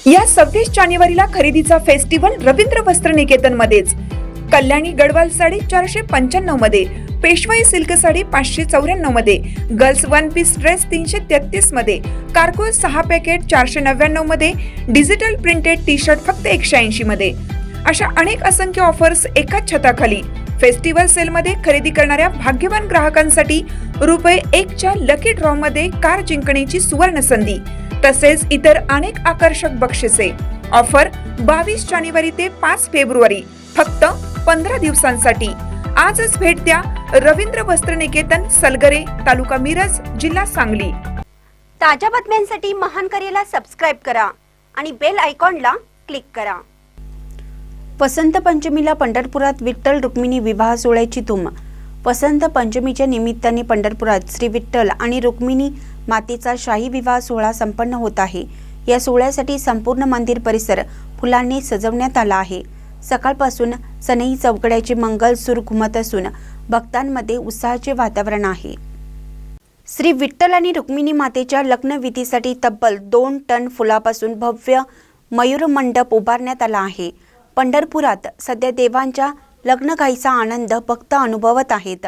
या 26 जानेवारीला खरेदीचा फेस्टिवल रवींद्र वस्त्र निकेतन मध्येच। कल्याणी गडवाल साडी 495 मध्ये, पेशवाई सिल्क साडी 594 मध्ये, गर्ल्स वन पीस ड्रेस 333 मध्ये, कार्गो 6 पॅकेट 499 मध्ये, डिजिटल प्रिंटेड टी शर्ट फक्त 180 मध्ये। अशा अनेक असंख्य ऑफर्स एकाच छताखाली। फेस्टिवल सेल मध्ये खरेदी करणाऱ्या भाग्यवान ग्राहकांसाठी ₹1 च्या लकी ड्रॉ मध्ये कार जिंकण्याची सुवर्ण संधी, तसेच इतर अनेक आकर्षक बक्षिसे। ऑफर 22 जानेवारी ते 5 फेब्रुवारी, फक्त 15 दिवसांसाठी। आजच भेट द्या रवींद्र वस्त्र निकेतन, सलगरे, तालुका मिरज, जिल्हा सांगली। ताज्या बातम्यांसाठी महान करेला सबस्क्राइब करा आणि बेल आयकॉनला क्लिक करा। वसंत पंचमीला पंढरपुरात विठ्ठल रुक्मिणी विवाह सोहळ्याची धूम। वसंत पंचमीच्या निमित्ताने पंढरपुरात श्री विठ्ठल आणि रुक्मिणी मातेचा शाही विवाह सोहळा संपन्न होत आहे। या सोहळ्यासाठी संपूर्ण मंदिर परिसर फुलांनी सजवण्यात आला आहे। सकाळपासून सनई चौकड्याचे मंगल सूर घुमत असून भक्तांमध्ये उत्साहाचे वातावरण आहे। श्री विठ्ठल आणि रुक्मिणी मातेच्या लग्न विधीसाठी तब्बल 2 टन फुलापासून भव्य मयूर मंडप उभारण्यात आला आहे। पंढरपुरात सध्या देवांच्या लग्नघाईचा आनंद भक्त अनुभवत आहेत।